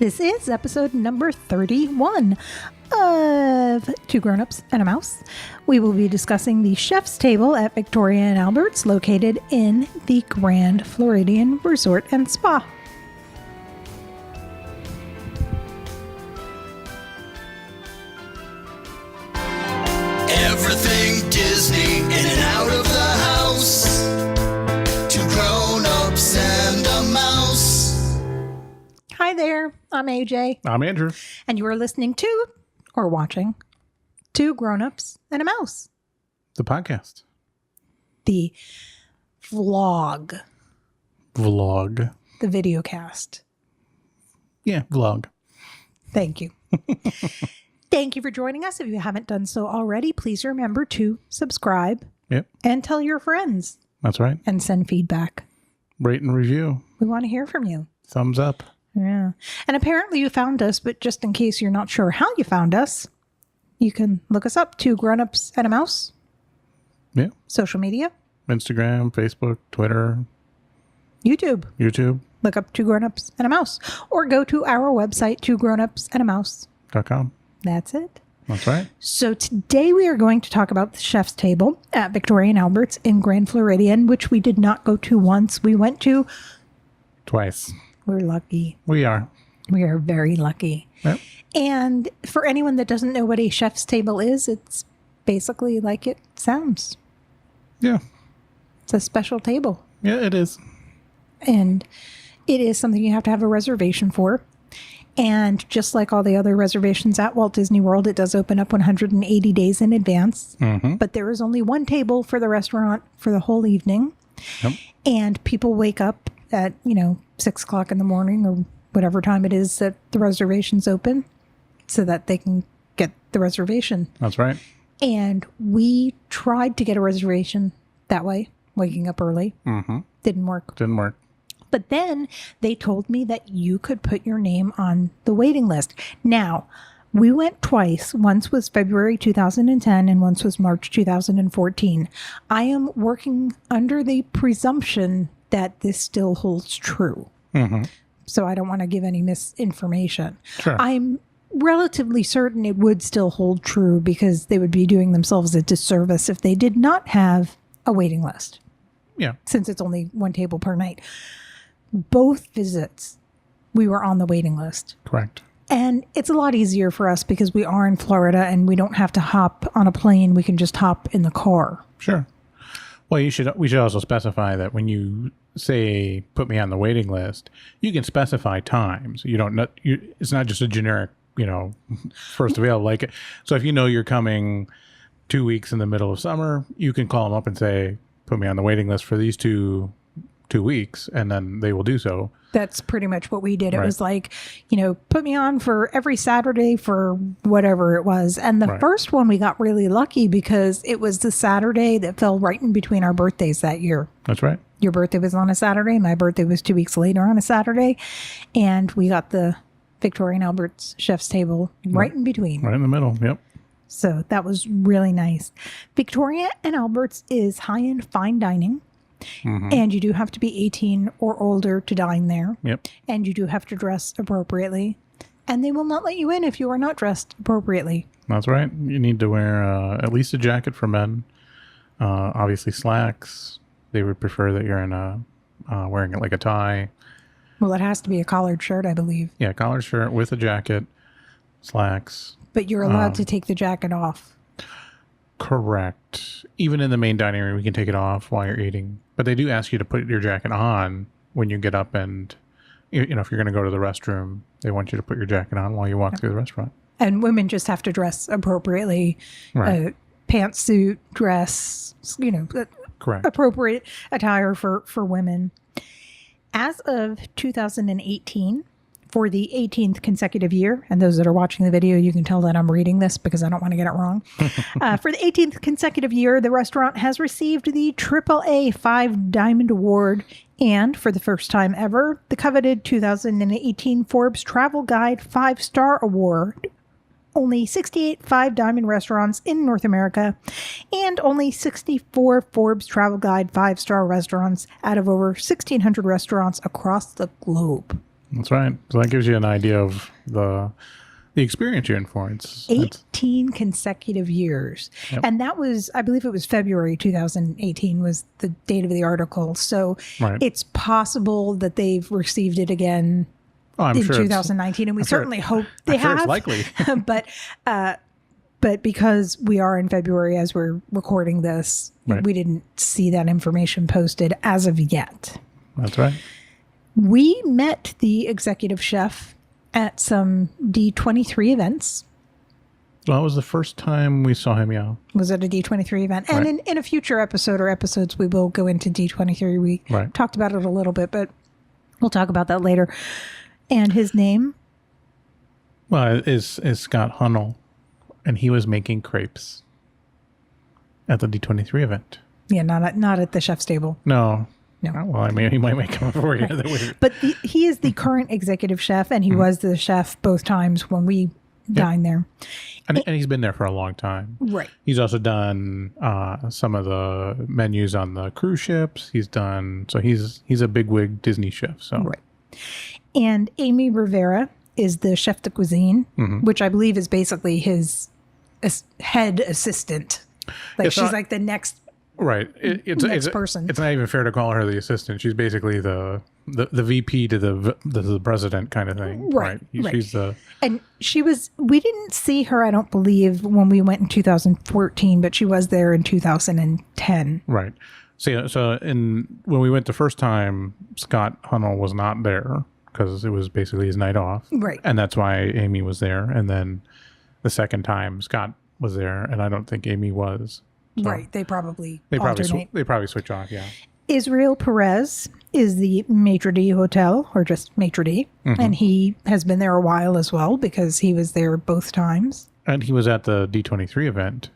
This is episode number 31 of Two Grown-Ups and a Mouse. We will be discussing the chef's table at Victoria and Albert's, located in the Grand Floridian Resort and Spa. Everything Disney, in and out of the house. Two grown-ups and a mouse. Hi there, I'm AJ. I'm Andrew. And you are listening to, or watching, Two Grown-Ups and a Mouse. The podcast. The vlog. Vlog. The video cast. Yeah, vlog. Thank you. Thank you for joining us. If you haven't done so already, please remember to subscribe. Yep. And tell your friends. That's right. And send feedback. Rate and review. We want to hear from you. Thumbs up. Yeah. And apparently you found us, but just in case you're not sure how you found us, you can look us up, Two Grown-Ups and a Mouse. Yeah. Social media. Instagram, Facebook, Twitter. YouTube. Look up Two Grown-Ups and a Mouse. Or go to our website, twogrownupsandamouse.com. That's it. That's right. So today we are going to talk about the chef's table at Victoria and Albert's in Grand Floridian, which we did not go to once. We went to twice. We're lucky. We are. We are very lucky. Yep. And for anyone that doesn't know what a chef's table is, it's basically like it sounds. Yeah. It's a special table. Yeah, it is. And it is something you have to have a reservation for. And just like all the other reservations at Walt Disney World, it does open up 180 days in advance. Mm-hmm. But there is only one table for the restaurant for the whole evening. Yep. And people wake up at, 6 o'clock in the morning or whatever time it is that the reservation's open so that they can get the reservation. That's right. And we tried to get a reservation that way, waking up early. Mm-hmm. Didn't work. But then they told me that you could put your name on the waiting list. Now, we went twice. Once was February 2010 and once was March 2014. I am working under the presumption that this still holds true. Mm-hmm. So I don't want to give any misinformation. Sure. I'm relatively certain it would still hold true because they would be doing themselves a disservice if they did not have a waiting list. Yeah. Since it's only one table per night. Both visits, we were on the waiting list. Correct. And it's a lot easier for us because we are in Florida and we don't have to hop on a plane. We can just hop in the car. Sure. Well, we should also specify that when you say put me on the waiting list, you can specify times. It's not just a generic, first available. So if you're coming 2 weeks in the middle of summer, you can call them up and say, put me on the waiting list for these two weeks, and then they will do so. That's pretty much what we did. It was like, put me on for every Saturday for whatever it was. And the first one, we got really lucky because it was the Saturday that fell right in between our birthdays that year. That's right. Your birthday was on a Saturday. My birthday was 2 weeks later on a Saturday. And we got the Victoria and Albert's chef's table right in between. Right in the middle. Yep. So that was really nice. Victoria and Albert's is high-end fine dining. Mm-hmm. And you do have to be 18 or older to dine there. Yep. And you do have to dress appropriately. And they will not let you in if you are not dressed appropriately. That's right. You need to wear at least a jacket for men. Obviously slacks. They would prefer that you're in wearing it like a tie. Well, it has to be a collared shirt, I believe. Yeah, collared shirt with a jacket, slacks. But you're allowed to take the jacket off. Correct. Even in the main dining room, you can take it off while you're eating. But they do ask you to put your jacket on when you get up and, if you're going to go to the restroom, they want you to put your jacket on while you walk through the restaurant. And women just have to dress appropriately. Right. Pantsuit, dress, correct. Appropriate attire for women. As of 2018, for the 18th consecutive year, and those that are watching the video, you can tell that I'm reading this because I don't want to get it wrong. For the 18th consecutive year, the restaurant has received the AAA 5 Diamond Award, and for the first time ever, the coveted 2018 Forbes Travel Guide 5-Star Award. Only 68 5 Diamond restaurants in North America, and only 64 Forbes Travel Guide 5-Star restaurants out of over 1,600 restaurants across the globe. That's right. So that gives you an idea of the experience you're in for. It's 18 consecutive years. Yep. And that was, I believe it was February 2018 was the date of the article. So Right. it's possible that they've received it again I'm in sure 2019. And we certainly hope they I'm sure have. it's likely. But because we are in February as we're recording this, Right. we didn't see that information posted as of yet. That's right. We met the executive chef at some D23 events. Well, that was the first time we saw him, yeah. Was at a D23 event. And Right. in a future episode or episodes, we will go into D23. We Right. talked about it a little bit, but we'll talk about that later. And his name? Well, is Scott Hunnell, and he was making crepes at the D23 event. Yeah, not at the chef's table. No. No. Well, I mean, he might make them for you. But he is the current executive chef, and he was the chef both times when we dined there. And he's been there for a long time. Right. He's also done some of the menus on the cruise ships. He's a bigwig Disney chef. So Right. And Amy Rivera is the chef de cuisine, which I believe is basically his head assistant. Like It's she's not- like the next right, it's person. It's not even fair to call her the assistant. She's basically the VP to the president kind of thing. Right, right. She's the And we didn't see her, I don't believe, when we went in 2014, but she was there in 2010. right. So when we went the first time, Scott Hunnell was not there because it was basically his night off. Right. And that's why Amy was there. And then the second time, Scott was there, and I don't think Amy was. So Right. They probably They alternate. probably switch off. Yeah. Israel Perez is the maitre d' hotel, or just maitre d', and he has been there a while as well because he was there both times. And he was at the D23 event.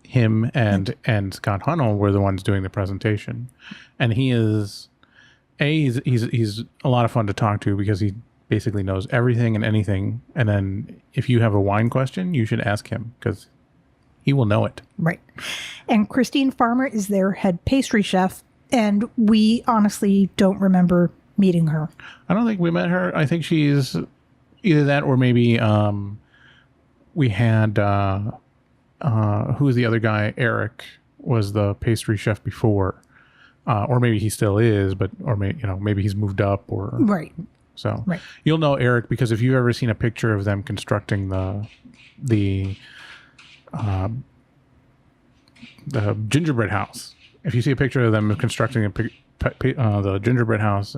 Him and Scott Hunnell were the ones doing the presentation, and he's a lot of fun to talk to because he basically knows everything and anything. And then if you have a wine question, you should ask him because he will know it. Right. And Christine Farmer is their head pastry chef, and we honestly don't remember meeting her. I don't think we met her. I think she's either that or maybe we had who was the other guy? Eric was the pastry chef before, or maybe he still is, maybe he's moved up or Right. so. Right. You'll know Eric because if you've ever seen a picture of them constructing the gingerbread house, if you see a picture of them constructing the gingerbread house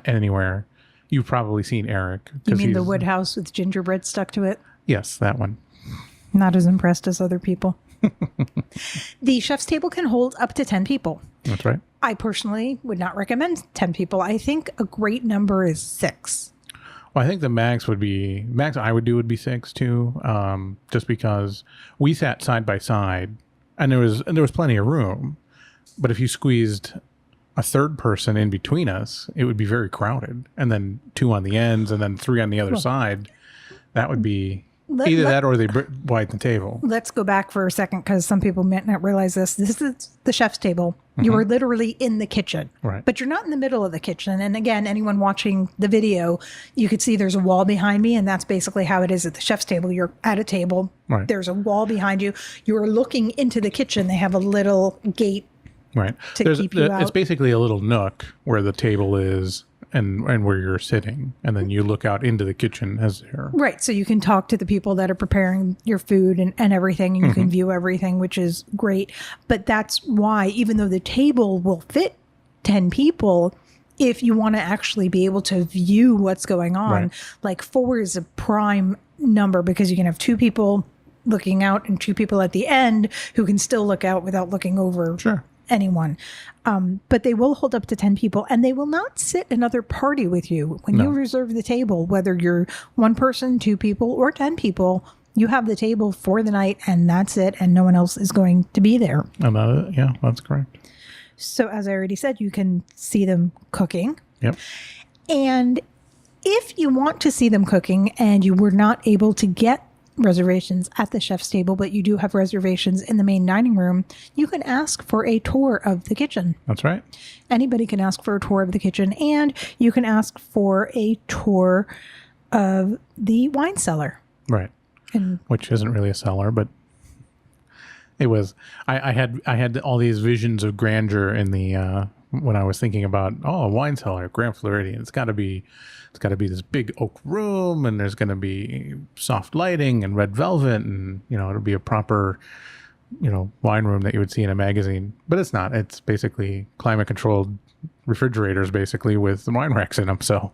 anywhere, you've probably seen Eric. You 'cause mean the he's- wood house with gingerbread stuck to it? Yes, that one. Not as impressed as other people. The chef's table can hold up to 10 people. That's right. I personally would not recommend 10 people. I think a great number is 6. Well, I think the max I would do would be 6 too, just because we sat side by side, and there was plenty of room. But if you squeezed a third person in between us, it would be very crowded, and then 2 on the ends, and then 3 on the other side. That would be either that or they widen the table. Let's go back for a second because some people might not realize this. This is the chef's table. You are literally in the kitchen, Right. but you're not in the middle of the kitchen. And again, anyone watching the video, you could see there's a wall behind me, and that's basically how it is at the chef's table. You're at a table. Right. There's a wall behind you. You're looking into the kitchen. They have a little gate. Right. To keep you out. It's basically a little nook where the table is and where you're sitting, and then you look out into the kitchen as there. Right. So you can talk to the people that are preparing your food and everything, and you can view everything, which is great. But that's why, even though the table will fit 10 people, if you want to actually be able to view what's going on, Right. like 4 is a prime number because you can have 2 people looking out and 2 people at the end who can still look out without looking over Sure. anyone. But they will hold up to 10 people, and they will not sit another party with you. When you reserve the table, whether you're 1 person, 2 people, or 10 people, you have the table for the night, and that's it, and no one else is going to be there. And yeah, that's correct. So as I already said, you can see them cooking. Yep. And if you want to see them cooking and you were not able to get reservations at the chef's table, but you do have reservations in the main dining room, you can ask for a tour of the kitchen. That's right. Anybody can ask for a tour of the kitchen, and you can ask for a tour of the wine cellar. Right. And which isn't really a cellar, but it was. I had all these visions of grandeur in the when I was thinking about a wine cellar, Grand Floridian. It's got to be this big oak room, and there's going to be soft lighting and red velvet, and it'll be a proper wine room that you would see in a magazine. But it's not. It's basically climate controlled refrigerators, basically with wine racks in them. So.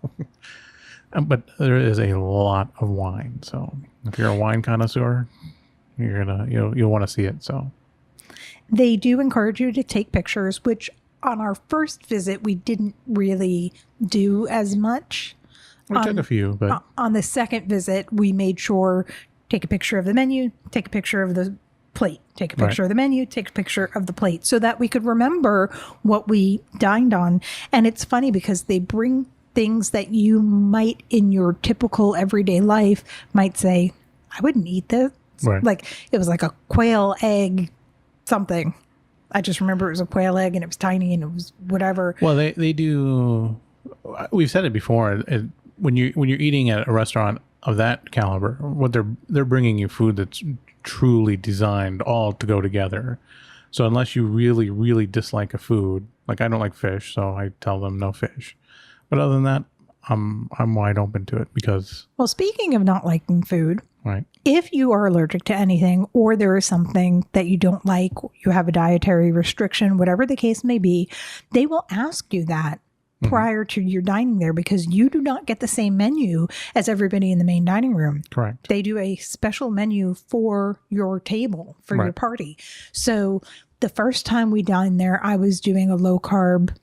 But there is a lot of wine, so if you're a wine connoisseur, you'll want to see it. So they do encourage you to take pictures, which on our first visit we didn't really do as much. We took a few, but on the second visit we made sure take a picture of the menu, take a picture of the plate, take a picture of the menu, take a picture of the plate, so that we could remember what we dined on. And it's funny because they bring things that you might in your typical everyday life might say, I wouldn't eat this. Right. Like it was like a quail egg something. I just remember it was a quail egg and it was tiny and it was whatever. Well, they do. We've said it before. When you're eating at a restaurant of that caliber, what they're bringing you food that's truly designed all to go together. So unless you really, really dislike a food, like I don't like fish, so I tell them no fish. But other than that, I'm wide open to it because... Well, speaking of not liking food, right. If you are allergic to anything or there is something that you don't like, you have a dietary restriction, whatever the case may be, they will ask you that prior to your dining there because you do not get the same menu as everybody in the main dining room. Correct. They do a special menu for your table, for your party. So the first time we dined there, I was doing a low carb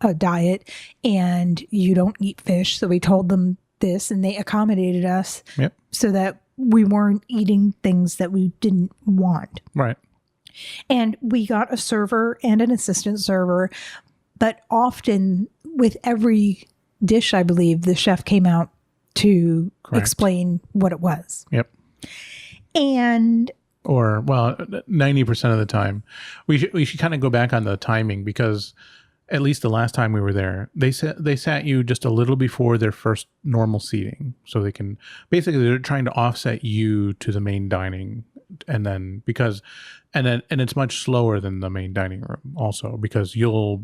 a diet and you don't eat fish. So we told them this and they accommodated us so that we weren't eating things that we didn't want. Right. And we got a server and an assistant server, but often with every dish, I believe the chef came out to explain what it was. Yep. And... Or, well, 90% of the time. We should kind of go back on the timing because... At least the last time we were there, they sat you just a little before their first normal seating, so they can basically they're trying to offset you to the main dining, and then it's much slower than the main dining room also because you're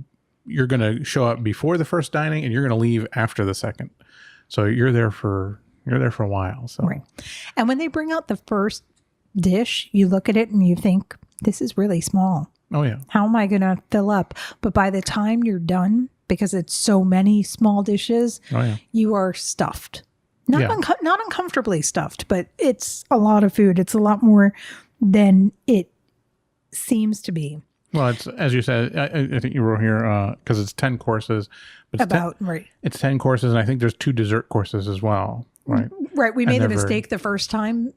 going to show up before the first dining and you're going to leave after the second, so you're there for a while. So right, and when they bring out the first dish, you look at it and you think this is really small. Oh, yeah. How am I going to fill up? But by the time you're done, because it's so many small dishes, you are stuffed. Not uncomfortably stuffed, but it's a lot of food. It's a lot more than it seems to be. Well, it's as you said, I think you wrote here, because it's 10 courses. But it's 10 courses, and I think there's 2 dessert courses as well, right? Right. We made the mistake the first time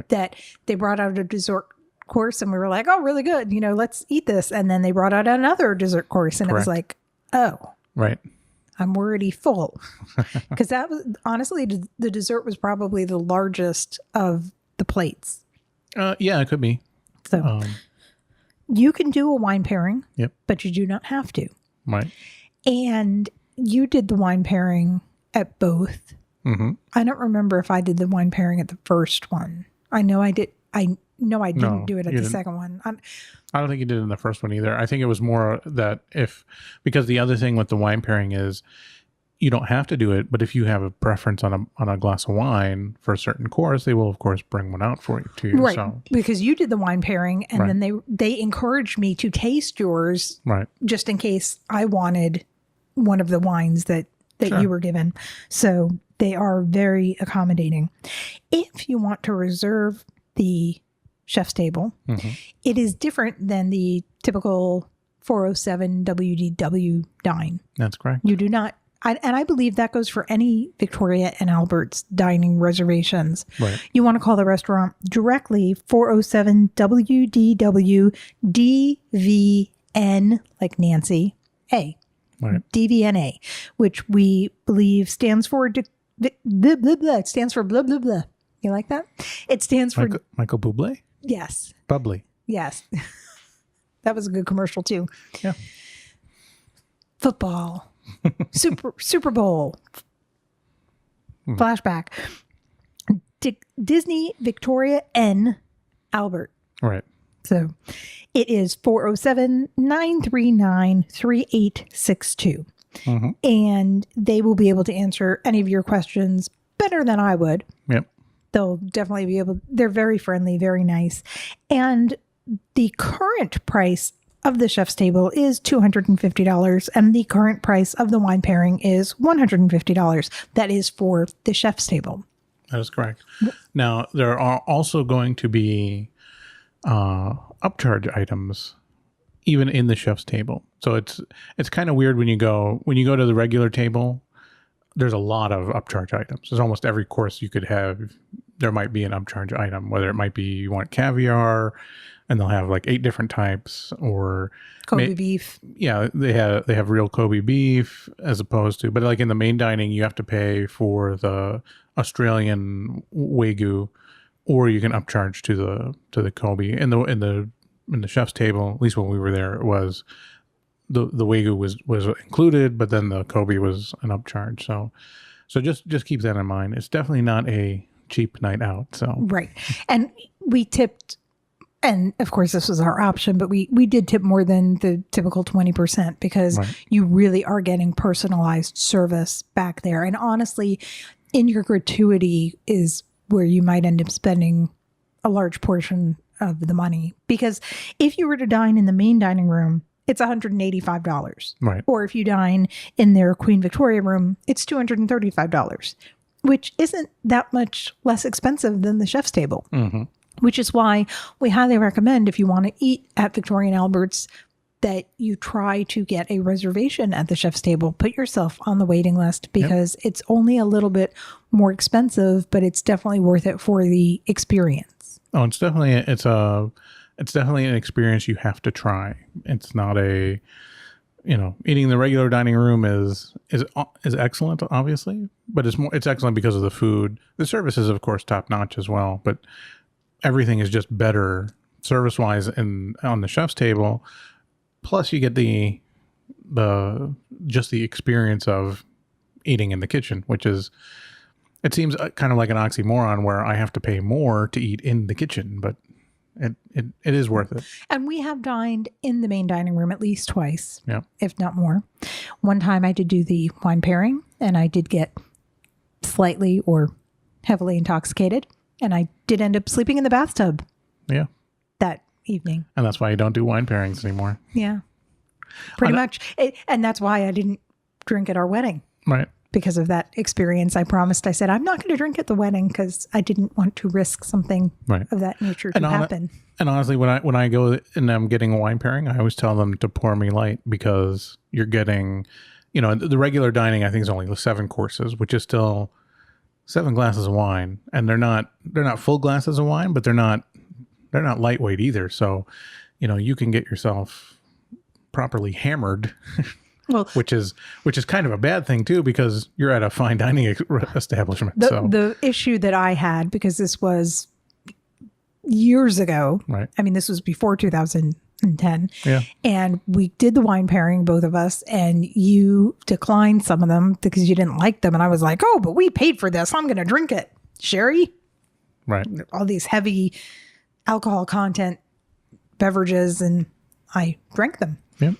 that they brought out a dessert course and we were like, oh, really good, let's eat this, and then they brought out another dessert course and it was like, oh, right, I'm already full. Because that was honestly the dessert was probably the largest of the plates. Yeah, it could be. So you can do a wine pairing, but you do not have to. Right. And you did the wine pairing at both. I don't remember if I did the wine pairing at the first one. I know I did. No, I didn't do it at the second one. I don't think you did it in the first one either. I think it was more that because the other thing with the wine pairing is you don't have to do it, but if you have a preference on a glass of wine for a certain course, they will of course bring one out for you too. Right, so. Because you did the wine pairing and then they encouraged me to taste yours just in case I wanted one of the wines that you were given. So they are very accommodating. If you want to reserve the chef's table, it is different than the typical 407 WDW dine. That's correct. You do not, and I believe that goes for any Victoria and Albert's dining reservations. Right. You want to call the restaurant directly 407 WDW DVN, like Nancy, A. Right. DVNA, which we believe stands for blah, blah, blah. It stands for blah, blah, blah. You like that? It stands for Michael Bublé? yes. Bubbly. Yes. That was a good commercial too. Yeah. Football. Super Bowl. Flashback. Disney Victoria N. Albert. Right. So it is 407-939-3862. And they will be able to answer any of your questions better than I would. Yep. They'll definitely be able, they're very friendly, very nice. And the current price of the chef's table is $250, and the current price of the wine pairing is $150. That is for the chef's table. That is correct. Now, there are also going to be upcharge items even in the chef's table. So it's kind of weird when you go to the regular table. There's a lot of upcharge items. There's almost every course you could have. There might be an upcharge item, whether it might be you want caviar, and they'll have like 8 different types, or Kobe beef. Yeah, they have real Kobe beef as opposed to, but like in the main dining, you have to pay for the Australian Wagyu, or you can upcharge to the Kobe. In the chef's table, at least when we were there, it was the Wagyu was included, but then the Kobe was an upcharge. So just keep that in mind. It's definitely not a cheap night out. So right, and we tipped. And of course, this was our option, but we did tip more than the typical 20% because you really are getting personalized service back there. And honestly, in your gratuity is where you might end up spending a large portion of the money. Because if you were to dine in the main dining room, it's $185. Right. Or if you dine in their Queen Victoria room, it's $235, which isn't that much less expensive than the chef's table. Mm-hmm. Which is why we highly recommend, if you want to eat at Victoria and Albert's, that you try to get a reservation at the chef's table. Put yourself on the waiting list because it's only a little bit more expensive, but it's definitely worth it for the experience. Oh, it's definitely an experience you have to try. It's not a, eating in the regular dining room is excellent, obviously, but it's excellent because of the food. The service is, of course, top notch as well, but everything is just better service-wise and on the chef's table. Plus, you get the experience of eating in the kitchen, which is, it seems kind of like an oxymoron where I have to pay more to eat in the kitchen, but it is worth it. And we have dined in the main dining room at least twice, if not more. One time I did do the wine pairing, and I did get slightly or heavily intoxicated. And I did end up sleeping in the bathtub. Yeah. That evening. And that's why you don't do wine pairings anymore. Yeah. Pretty much. And that's why I didn't drink at our wedding. Right. Because of that experience. I said, I'm not going to drink at the wedding because I didn't want to risk something of that nature to happen. And honestly, when I go and I'm getting a wine pairing, I always tell them to pour me light because you're getting, the regular dining, I think, is only 7 courses, which is still 7 glasses of wine, and they're not full glasses of wine, but they're not lightweight either. So, you can get yourself properly hammered, well, which is kind of a bad thing too, because you're at a fine dining establishment. The issue that I had, because this was years ago, right? I mean, this was before 2010. Yeah. And we did the wine pairing, both of us, and you declined some of them because you didn't like them. And I was like, oh, but we paid for this. I'm going to drink it. Sherry? Right. All these heavy alcohol content beverages, and I drank them. Yep.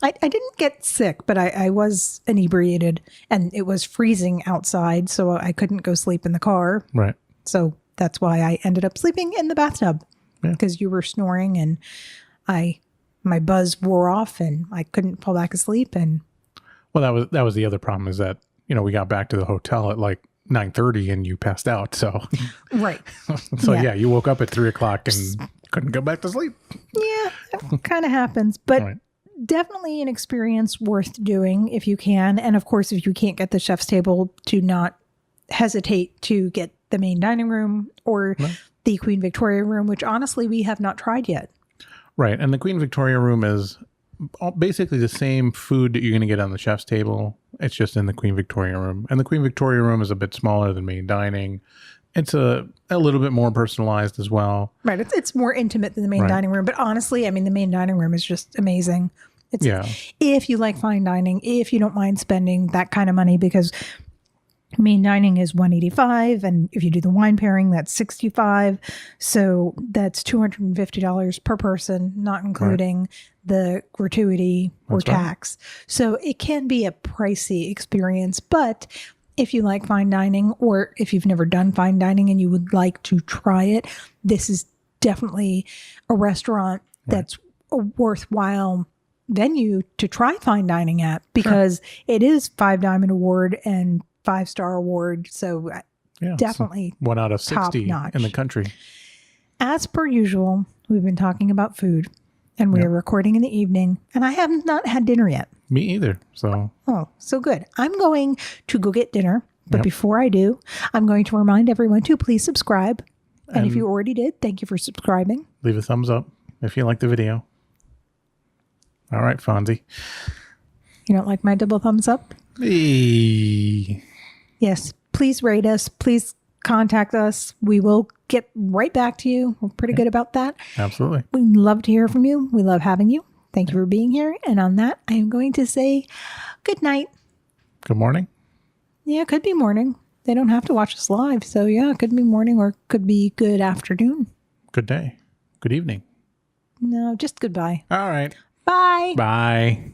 I didn't get sick, but I was inebriated, and it was freezing outside, so I couldn't go sleep in the car. Right. So that's why I ended up sleeping in the bathtub, because you were snoring, and my buzz wore off and I couldn't fall back asleep. And well, that was the other problem, is that, we got back to the hotel at like 9:30 and you passed out. So, right. So you woke up at 3:00 and couldn't go back to sleep. Yeah, that kind of happens, but definitely an experience worth doing if you can. And of course, if you can't get the chef's table, to not hesitate to get the main dining room or the Queen Victoria room, which honestly, we have not tried yet. Right. And the Queen Victoria room is basically the same food that you're going to get on the chef's table. It's just in the Queen Victoria room. And the Queen Victoria room is a bit smaller than main dining. It's a little bit more personalized as well. Right. It's more intimate than the main Right. dining room. But honestly, I mean, the main dining room is just amazing. It's, if you like fine dining, if you don't mind spending that kind of money, because main dining is $185, and if you do the wine pairing, that's $65. So that's $250 per person, not including the gratuity or That's right. tax. So it can be a pricey experience, but if you like fine dining, or if you've never done fine dining and you would like to try it, this is definitely a restaurant that's a worthwhile venue to try fine dining at, because it is 5 Diamond Award and 5-star award. So definitely 1 out of 60 top-notch. in the country. As per usual, we've been talking about food, and we are recording in the evening, and I have not had dinner yet. Me either. So Oh, so good. I'm going to go get dinner. But before I do, I'm going to remind everyone to please subscribe. And if you already did, thank you for subscribing. leave a thumbs up if you like the video. All right, Fonzie. You don't like my double thumbs up? Hey. Yes. Please rate us. Please contact us. We will get right back to you. We're pretty good about that. Absolutely. We love to hear from you. We love having you. Thank you for being here. And on that, I am going to say good night. Good morning. Yeah, it could be morning. They don't have to watch us live. So yeah, it could be morning or it could be good afternoon. Good day. Good evening. No, just goodbye. All right. Bye. Bye.